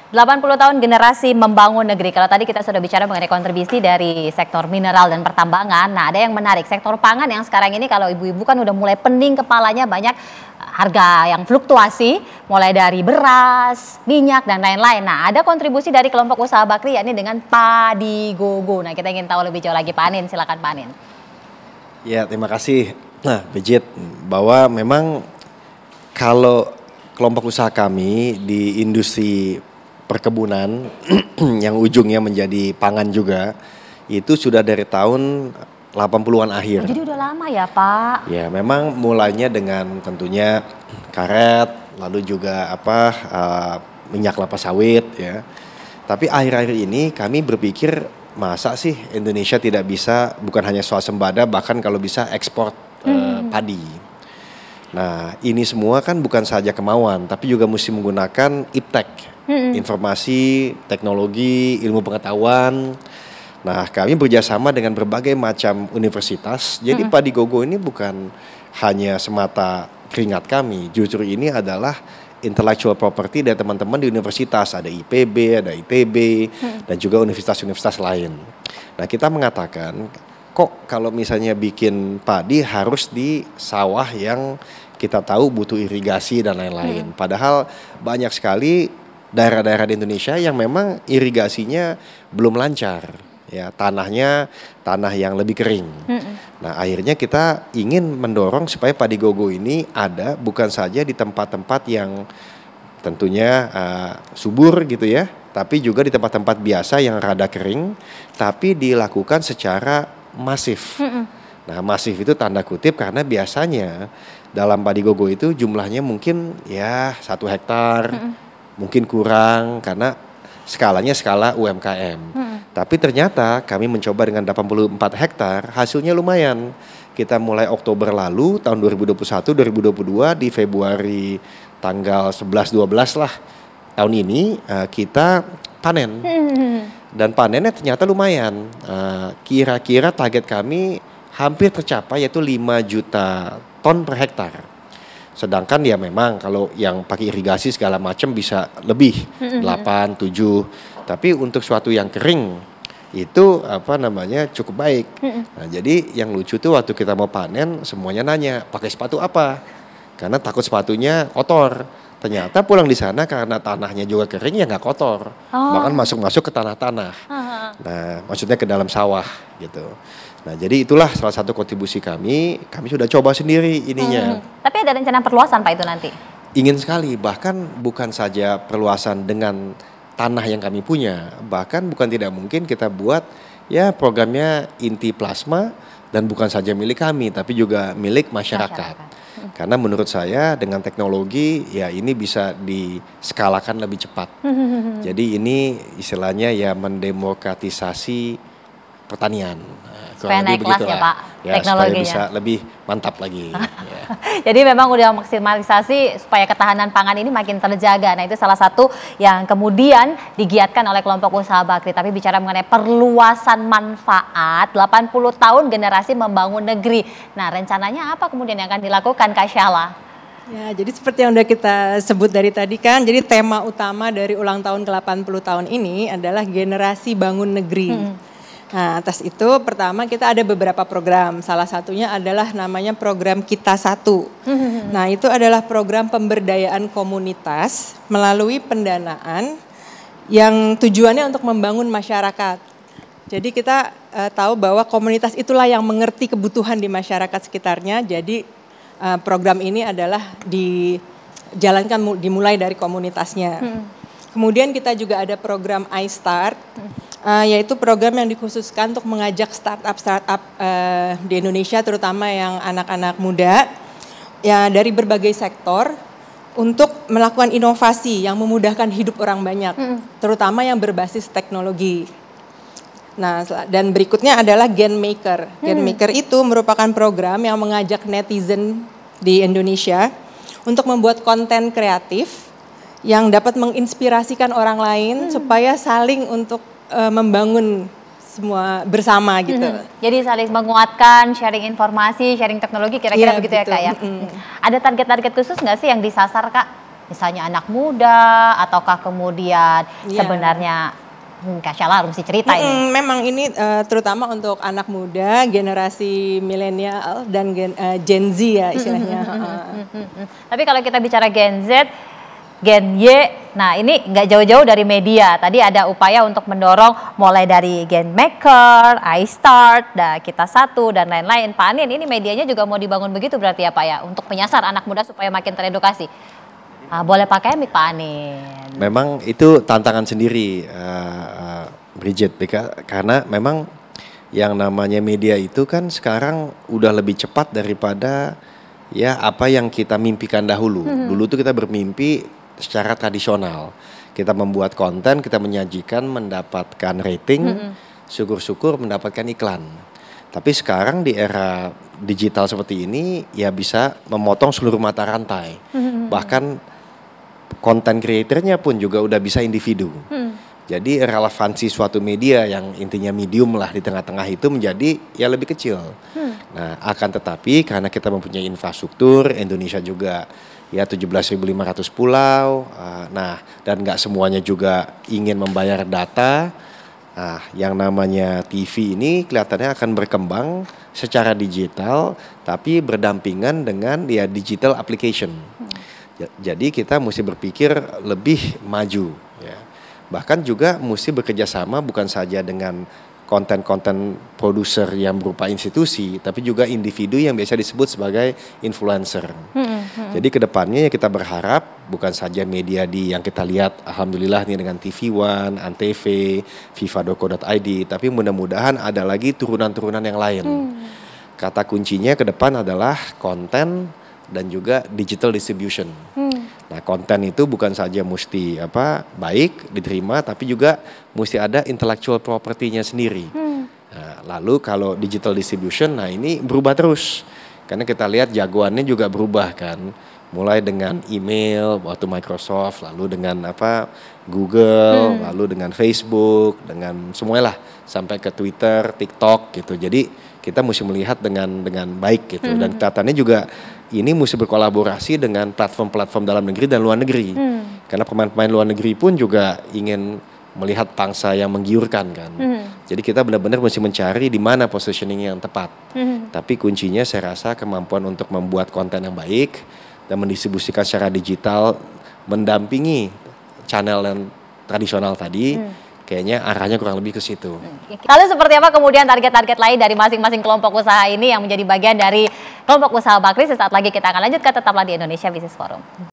80 tahun generasi membangun negeri. Kalau tadi kita sudah bicara mengenai kontribusi dari sektor mineral dan pertambangan. Nah, ada yang menarik, sektor pangan yang sekarang ini kalau ibu-ibu kan udah mulai pening kepalanya, banyak harga yang fluktuasi, mulai dari beras, minyak, dan lain-lain. Nah, ada kontribusi dari kelompok usaha Bakri, yakni dengan Padi Gogo. Nah, kita ingin tahu lebih jauh lagi, Pak Anin, silakan Pak Anin. Ya, terima kasih. Nah, Bejit, bahwa memang kalau kelompok usaha kami di industri perkebunan yang ujungnya menjadi pangan juga, itu sudah dari tahun 80-an akhir. Oh, jadi udah lama ya Pak? Ya, memang mulainya dengan tentunya karet, lalu juga minyak kelapa sawit ya. Tapi akhir-akhir ini kami berpikir masa sih Indonesia tidak bisa bukan hanya swasembada, bahkan kalau bisa ekspor padi. Nah, ini semua kan bukan saja kemauan, tapi juga mesti menggunakan iptek, informasi, teknologi, ilmu pengetahuan. Nah, kami bekerjasama dengan berbagai macam universitas. Jadi Padi Gogo ini bukan hanya semata keringat kami, justru ini adalah intellectual property dari teman-teman di universitas. Ada IPB, ada ITB, dan juga universitas-universitas lain. Nah, kita mengatakan, kok kalau misalnya bikin padi harus di sawah yang kita tahu butuh irigasi dan lain-lain. Padahal banyak sekali daerah-daerah di Indonesia yang memang irigasinya belum lancar. Ya, tanahnya tanah yang lebih kering. Nah, akhirnya kita ingin mendorong supaya Padi Gogo ini ada bukan saja di tempat-tempat yang tentunya subur gitu ya, tapi juga di tempat-tempat biasa yang rada kering, tapi dilakukan secara masif. Nah, masif itu tanda kutip karena biasanya dalam Padi Gogo itu jumlahnya mungkin ya 1 hektar, mungkin kurang karena skalanya skala UMKM. Tapi ternyata kami mencoba dengan 84 hektar, hasilnya lumayan. Kita mulai Oktober lalu tahun 2021-2022 di Februari tanggal 11-12 lah tahun ini kita panen. Dan panennya ternyata lumayan. Kira-kira target kami hampir tercapai, yaitu 5 juta ton per hektar. Sedangkan ya memang kalau yang pakai irigasi segala macam bisa lebih 8, 7. Tapi untuk suatu yang kering itu cukup baik. Nah, jadi yang lucu tuh waktu kita mau panen semuanya nanya pakai sepatu apa, karena takut sepatunya kotor. Ternyata pulang di sana karena tanahnya juga kering ya nggak kotor, bahkan masuk ke tanah-tanah. Nah, maksudnya ke dalam sawah gitu. Nah, jadi itulah salah satu kontribusi kami. Kami sudah coba sendiri ininya. Tapi ada rencana perluasan Pak itu nanti? Ingin sekali, bahkan bukan saja perluasan dengan tanah yang kami punya, bahkan bukan tidak mungkin kita buat ya programnya inti plasma dan bukan saja milik kami, tapi juga milik masyarakat. Karena menurut saya dengan teknologi ya ini bisa diskalakan lebih cepat. Jadi ini istilahnya ya mendemokratisasi pertanian. Supaya naik kelas ya Pak, ya, teknologinya. supaya bisa lebih mantap lagi. Ya. Jadi memang udah maksimalisasi supaya ketahanan pangan ini makin terjaga. Nah, itu salah satu yang kemudian digiatkan oleh kelompok usaha Bakri. Tapi bicara mengenai perluasan manfaat, 80 tahun generasi membangun negeri. Nah, rencananya apa kemudian yang akan dilakukan Kak Syala? Ya, jadi seperti yang udah kita sebut dari tadi kan, jadi tema utama dari ulang tahun ke-80 tahun ini adalah generasi bangun negeri. Nah, atas itu pertama kita ada beberapa program, salah satunya adalah namanya program Kita Satu. Nah, itu adalah program pemberdayaan komunitas melalui pendanaan yang tujuannya untuk membangun masyarakat. Jadi kita tahu bahwa komunitas itulah yang mengerti kebutuhan di masyarakat sekitarnya, jadi program ini adalah dijalankan dimulai dari komunitasnya. Kemudian kita juga ada program iStart, yaitu program yang dikhususkan untuk mengajak startup di Indonesia, terutama yang anak-anak muda ya dari berbagai sektor untuk melakukan inovasi yang memudahkan hidup orang banyak, terutama yang berbasis teknologi. Nah, dan berikutnya adalah Genmaker. Genmaker itu merupakan program yang mengajak netizen di Indonesia untuk membuat konten kreatif yang dapat menginspirasikan orang lain supaya saling untuk membangun semua bersama gitu. Jadi saling menguatkan, sharing informasi, sharing teknologi, kira-kira begitu ya Kak ya. Ada target-target khusus nggak sih yang disasar Kak? misalnya anak muda ataukah kemudian Iya. sebenarnya Kak Syala harus cerita ini. Memang ini terutama untuk anak muda, generasi milenial dan Gen Z ya istilahnya. Tapi kalau kita bicara Gen Z, Gen Y, nah ini nggak jauh-jauh dari media. Tadi ada upaya untuk mendorong mulai dari Gen Maker, iStart, Kita Satu, dan lain-lain. Pak Anin, ini medianya juga mau dibangun begitu berarti ya Pak ya? Untuk menyasar anak muda supaya makin teredukasi. Boleh pakai mic Pak Anin. Memang itu tantangan sendiri, Bridget, karena memang yang namanya media itu kan sekarang udah lebih cepat daripada ya apa yang kita mimpikan dahulu. Dulu tuh kita bermimpi secara tradisional. Kita membuat konten, kita menyajikan, mendapatkan rating, syukur-syukur mendapatkan iklan. Tapi sekarang di era digital seperti ini ya bisa memotong seluruh mata rantai. Bahkan konten creatornya pun juga udah bisa individu. Jadi relevansi suatu media yang intinya medium lah di tengah-tengah itu menjadi ya lebih kecil. Nah, akan tetapi karena kita mempunyai infrastruktur, Indonesia juga ya 17.500 pulau, nah dan nggak semuanya juga ingin membayar data. Nah, yang namanya TV ini kelihatannya akan berkembang secara digital, tapi berdampingan dengan ya digital application. Jadi kita mesti berpikir lebih maju, ya. Bahkan juga mesti bekerja sama bukan saja dengan konten-konten produser yang berupa institusi, tapi juga individu yang biasa disebut sebagai influencer. Jadi kedepannya ya kita berharap bukan saja media yang kita lihat, alhamdulillah nih dengan TV One, Antv, FIFA.co.id, tapi mudah-mudahan ada lagi turunan-turunan yang lain. Kata kuncinya ke depan adalah konten dan juga digital distribution. Nah, konten itu bukan saja mesti baik diterima, tapi juga mesti ada intellectual property-nya sendiri. Nah, lalu kalau digital distribution, nah ini berubah terus. Karena kita lihat jagoannya juga berubah kan. Mulai dengan email waktu Microsoft, lalu dengan Google, lalu dengan Facebook, dengan semuanya lah sampai ke Twitter, TikTok gitu. Jadi kita mesti melihat dengan baik gitu. Dan kelihatannya juga ini mesti berkolaborasi dengan platform-platform dalam negeri dan luar negeri. Karena pemain-pemain luar negeri pun juga ingin melihat pangsa yang menggiurkan kan. Jadi kita benar-benar mesti mencari di mana positioning yang tepat. Tapi kuncinya saya rasa kemampuan untuk membuat konten yang baik dan mendistribusikan secara digital mendampingi channel yang tradisional tadi. Kayaknya arahnya kurang lebih ke situ. Lalu seperti apa kemudian target-target lain dari masing-masing kelompok usaha ini yang menjadi bagian dari kelompok usaha Bakri? Sesaat lagi kita akan lanjutkan, tetaplah di Indonesia Business Forum.